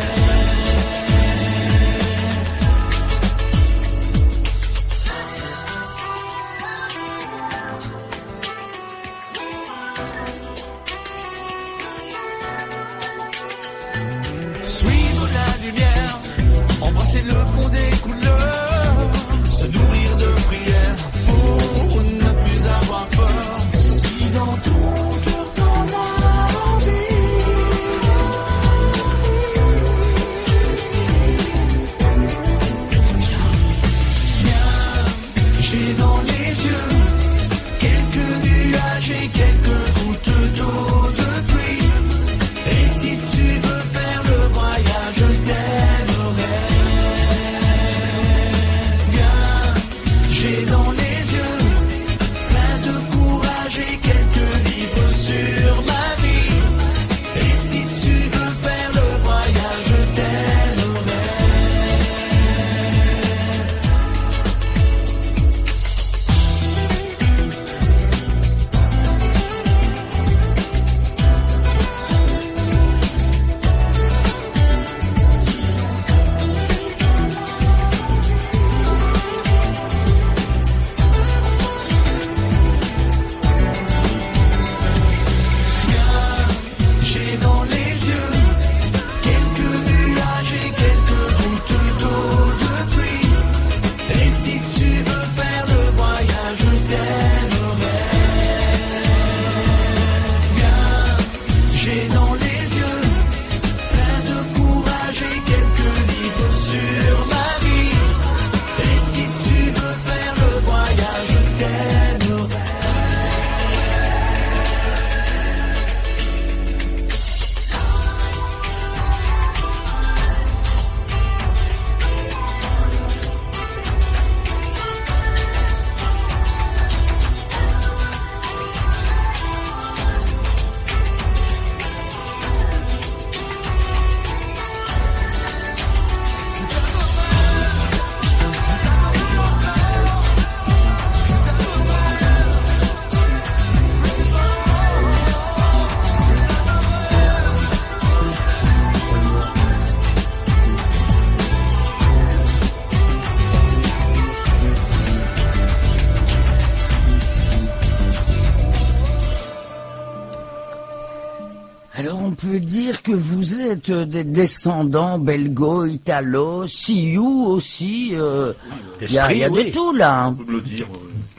veut dire que vous êtes des descendants belgo, italo, sioux aussi. Il y a D'esprit, de tout là. On peut me le dire.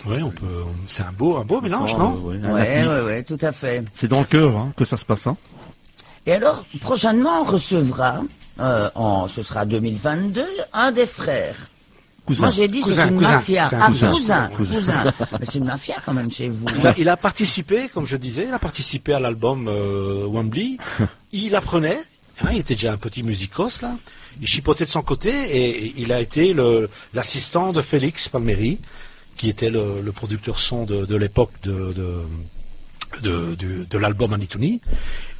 Oui, on peut. C'est un beau mélange, non? Ouais, tout à fait. C'est dans le cœur hein, que ça se passe. Hein. Et alors, prochainement, on recevra, ce sera 2022, un des frères. Cousin. Moi, j'ai dit que c'est Cousin, une cousin. mafia. C'est un Ah, cousin. cousin. Mais c'est une mafia quand même chez vous. Il a participé, comme je disais, à l'album Wembley. Il apprenait, hein, il était déjà un petit musicos là. Il chipotait de son côté et il a été l'assistant de Félix Palmieri, qui était le producteur son de l'époque de l'album Anitoni.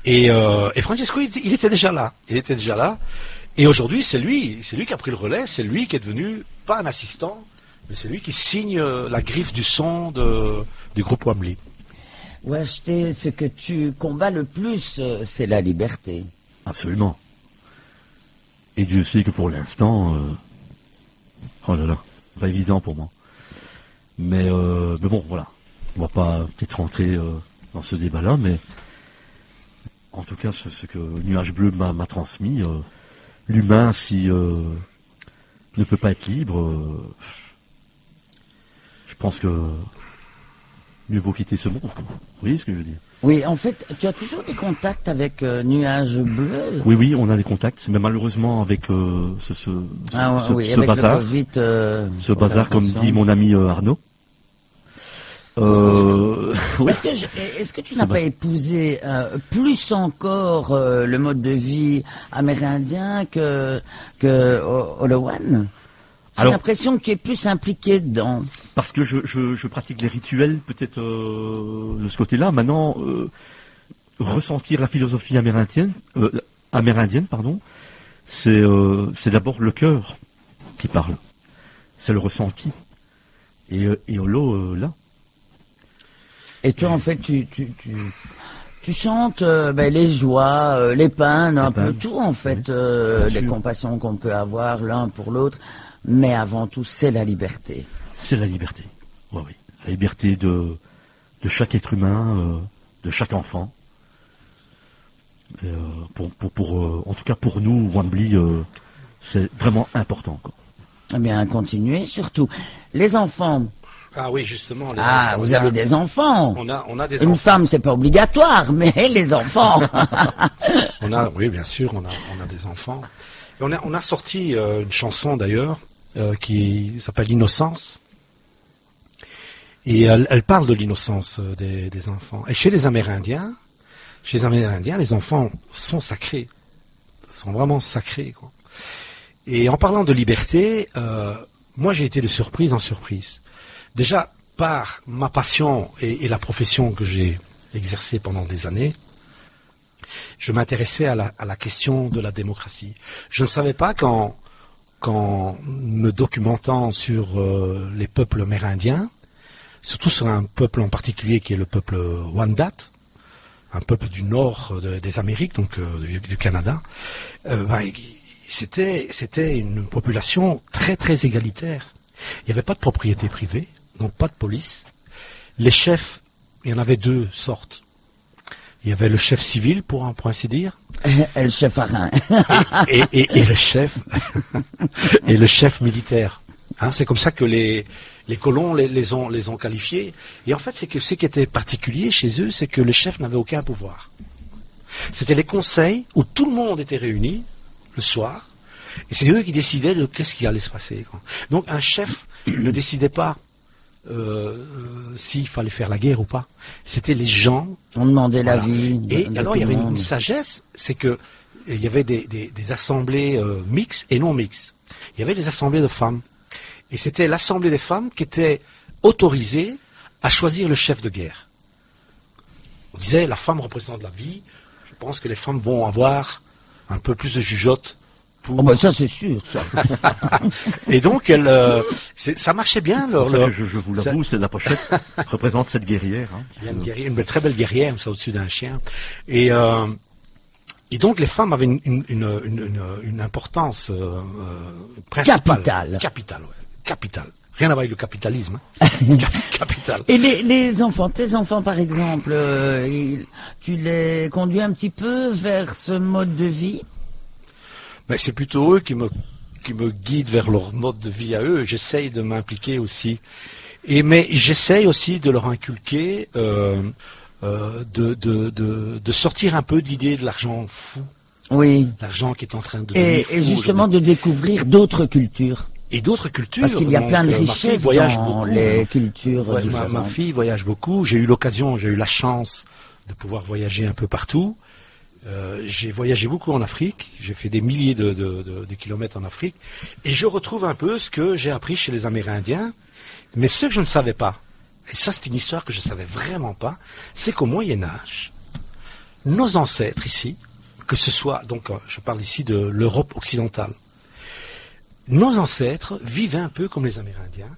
Et Francesco, il était déjà là. Et aujourd'hui, c'est lui qui a pris le relais, c'est lui qui est devenu, pas un assistant, mais c'est lui qui signe la griffe du son du groupe Wembley. Ouacheté, ce que tu combats le plus, c'est la liberté. Absolument. Et Dieu sait que pour l'instant, oh là là, pas évident pour moi. Mais bon, voilà. On va pas peut-être rentrer dans ce débat-là, mais en tout cas, ce que Nuage Bleu m'a transmis, l'humain, si ne peut pas être libre, je pense que mieux vaut quitter ce monde. Vous voyez ce que je veux dire? Oui, en fait, tu as toujours des contacts avec Nuage Bleu. Oui, on a des contacts, mais malheureusement avec ce avec bazar, le Covid, ce bazar, comme dit mon ami Arnaud. Oui. Est-ce que tu n'as pas épousé plus encore le mode de vie amérindien que Olowan? J'ai l'impression que tu es plus impliqué dedans. Parce que je pratique les rituels, peut-être de ce côté-là. Maintenant, ressentir la philosophie amérindienne, c'est d'abord le cœur qui parle. C'est le ressenti. Et Olo, là. Et toi, en fait, tu chantes les joies, les peines, un peu tout, en fait, les compassions qu'on peut avoir l'un pour l'autre. Mais avant tout, c'est la liberté. C'est la liberté. Oui. La liberté de chaque être humain, de chaque enfant. Et, en tout cas, pour nous, Wembley, c'est vraiment important, quoi. Eh bien, continuez, surtout. Les enfants. Ah oui, justement. Enfants, vous avez des enfants. On a des Une enfants. femme, c'est pas obligatoire, mais les enfants. Oui, bien sûr, on a des enfants. Et on a sorti une chanson d'ailleurs qui s'appelle Innocence. Et elle parle de l'innocence des enfants. Et chez les Amérindiens, les enfants sont sacrés, sont vraiment sacrés, quoi. Et en parlant de liberté, moi j'ai été de surprise en surprise. Déjà, par ma passion et la profession que j'ai exercée pendant des années, je m'intéressais à la question de la démocratie. Je ne savais pas qu'en me documentant sur les peuples amérindiens, surtout sur un peuple en particulier qui est le peuple Wendat, un peuple du nord des Amériques, donc du Canada, c'était une population très très égalitaire. Il n'y avait pas de propriété privée, donc pas de police. Les chefs, il y en avait deux sortes. Il y avait le chef civil, pour ainsi dire. Et le chef harin. et le chef et le chef militaire. Hein, c'est comme ça que les colons les ont qualifiés. Et en fait, ce qui était particulier chez eux, c'est que les chefs n'avaient aucun pouvoir. C'était les conseils où tout le monde était réuni le soir, et c'est eux qui décidaient de qu'est-ce qui allait se passer, quoi. Donc un chef ne décidait pas s'il fallait faire la guerre ou pas. C'était les gens. On demandait l'avis. Et alors il y avait une sagesse, c'est que il y avait des assemblées mixtes et non mixtes. Il y avait des assemblées de femmes. Et c'était l'assemblée des femmes qui était autorisée à choisir le chef de guerre. On disait, la femme représente la vie, je pense que les femmes vont avoir un peu plus de jugeote. Ça c'est sûr, ça. Et donc, ça marchait bien. Je vous l'avoue, c'est la pochette représente cette guerrière. Hein. Une très belle guerrière, ça au-dessus d'un chien. Et donc les femmes avaient une importance principale. Capitale. Capitale. Rien à voir avec le capitalisme. Hein. Capital. capitale. Et les enfants, tes enfants par exemple, tu les conduis un petit peu vers ce mode de vie? Mais c'est plutôt eux qui me guident vers leur mode de vie à eux. J'essaye de m'impliquer aussi. Mais j'essaye aussi de leur inculquer de sortir un peu d'idée de l'argent fou. Oui. L'argent qui est en train de devenir Et fou justement de découvrir d'autres cultures. Et d'autres cultures. Parce qu'il y a Donc, plein de ma fille richesses voyage dans beaucoup. les cultures Ouais, différentes. ma fille voyage beaucoup. J'ai eu la chance de pouvoir voyager un peu partout. J'ai voyagé beaucoup en Afrique. J'ai fait des milliers de kilomètres en Afrique. Et je retrouve un peu ce que j'ai appris chez les Amérindiens. Mais ce que je ne savais pas, et ça c'est une histoire que je ne savais vraiment pas, c'est qu'au Moyen-Âge, nos ancêtres ici, que ce soit, donc je parle ici de l'Europe occidentale, nos ancêtres vivaient un peu comme les Amérindiens.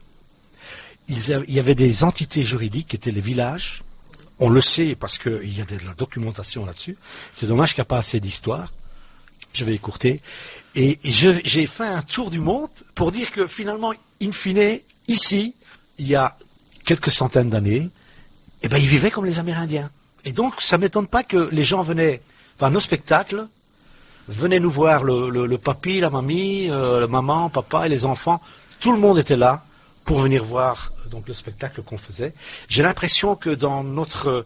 Il y avait des entités juridiques qui étaient les villages. On le sait parce qu'il y a de la documentation là-dessus. C'est dommage qu'il n'y a pas assez d'histoire. Je vais écourter. Et j'ai fait un tour du monde pour dire que finalement, in fine, ici, il y a quelques centaines d'années, eh ben, ils vivaient comme les Amérindiens. Et donc, ça m'étonne pas que les gens venaient, enfin, nos spectacles, venaient nous voir, le papy, la mamie, la maman, papa et les enfants. Tout le monde était là pour venir voir donc le spectacle qu'on faisait. J'ai l'impression que dans notre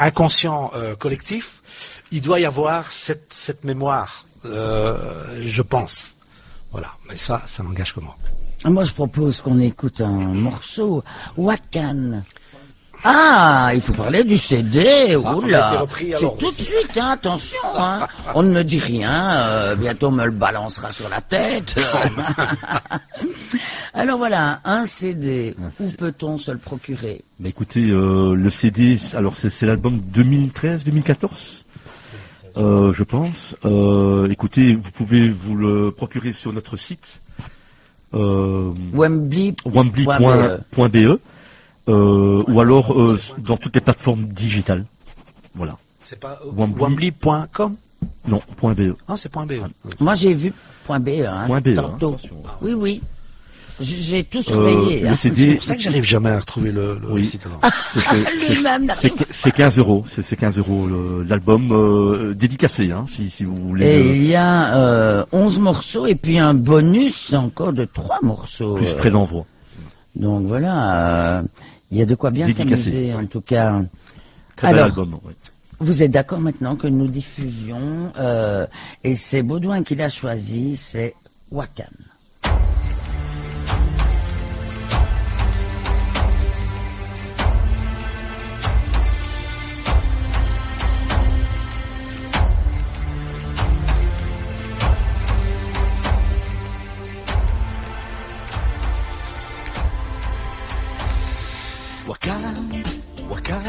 inconscient collectif, il doit y avoir cette mémoire, je pense. Voilà, mais ça n'engage que moi. Moi, je propose qu'on écoute un morceau, Wakan. Ah, il faut parler du CD, on a été oula, repris, c'est alors, tout de suite, hein, attention, hein. On ne me dit rien, bientôt on me le balancera sur la tête. Alors voilà, un CD, où peut-on se le procurer? Bah écoutez, le CD, alors c'est l'album 2013-2014, je pense. Écoutez, vous pouvez vous le procurer sur notre site. Wembley.be ou alors dans toutes les plateformes digitales. Voilà. C'est pas Wembley.com? Non, .be. Ah, c'est .be. Moi j'ai vu .be, hein, .be, tantôt. attention. Oui. J'ai tout surveillé. Le hein. CD, C'est pour ça que j'arrive jamais à retrouver le site. Lui-même n'arrive c'est 15 euros. C'est 15 euros l'album dédicacé, hein, si vous voulez. Et il y a 11 morceaux et puis un bonus encore de 3 morceaux. Plus frais d'envoi. Donc voilà, il y a de quoi bien Dédicacé, s'amuser en tout cas. Très bel Alors, album. Ouais. vous êtes d'accord maintenant que nous diffusions, et c'est Baudouin qui l'a choisi, c'est Wakan. Wakan,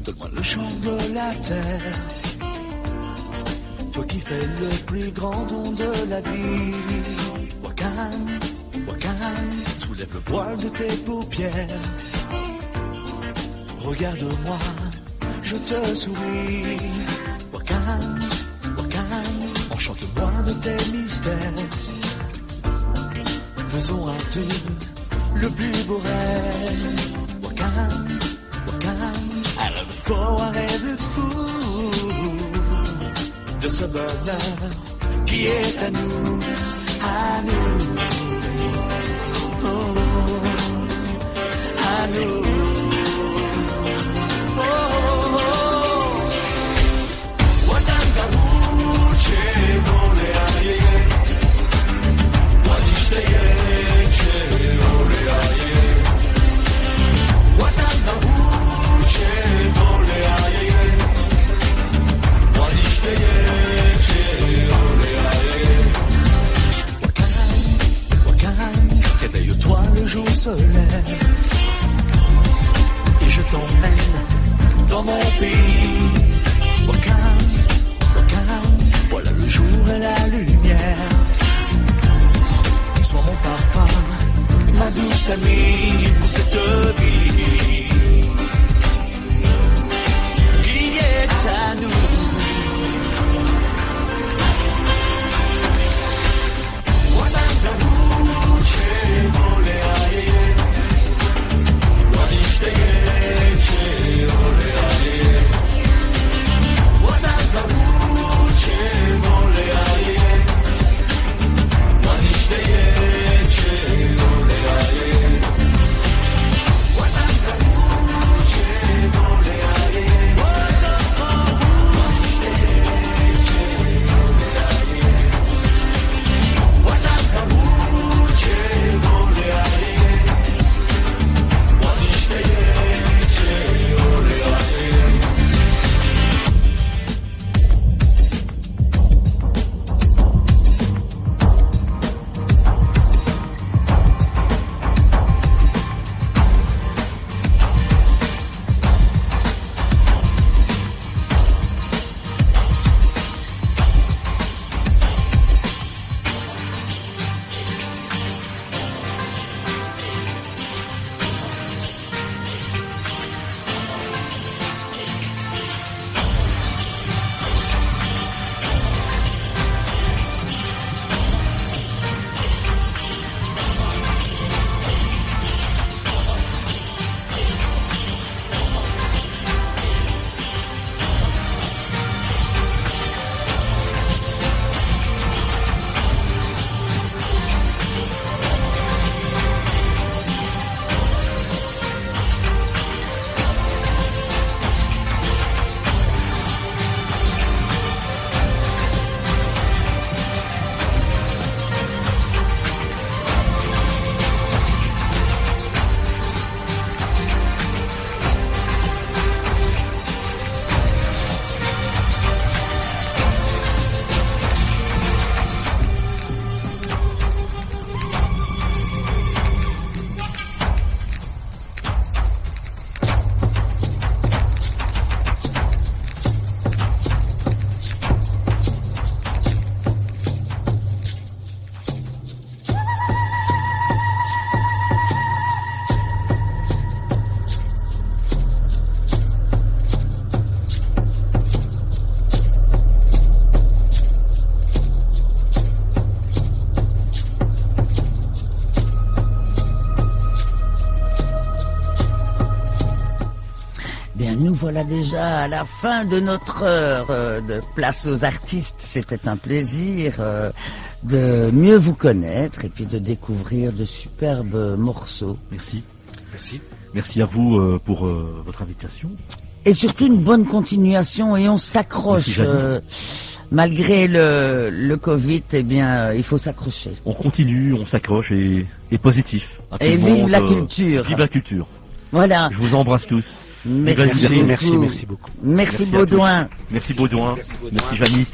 donne-moi le chant de la terre. Toi qui fais le plus grand don de la vie. Wakan, soulève le voile de tes paupières. Regarde-moi, je te souris. Wakan, enchante-moi de tes mystères. Faisons à deux le plus beau rêve. Wakan, un rêve fort, un rêve fou de ce bonheur qui est à nous, à nous, oh, à nous. Oh, Watanga uche ole aye, wadiste yeche ole aye. Watanga uche ole aye, wadiste yeche ole aye. Wakan, réveille-toi, le jour se lève et je t'emmène dans mon pays. Wakan, voilà le jour et la lumière. Sois mon parfum, ma douce amie pour cette vie qui est à nous. Watanga uche ole aye, voilà déjà à la fin de notre heure de Place aux artistes. C'était un plaisir de mieux vous connaître et puis de découvrir de superbes morceaux. Merci. Merci. Merci à vous pour votre invitation. Et surtout une bonne continuation et on s'accroche. Merci, Malgré le Covid, eh bien, il faut s'accrocher. On continue, on s'accroche et positif. Et vive la culture. Vive la culture. Voilà. Je vous embrasse tous. Merci beaucoup. Merci beaucoup. Merci à Baudouin. tous. Merci Baudouin. Merci Jamy.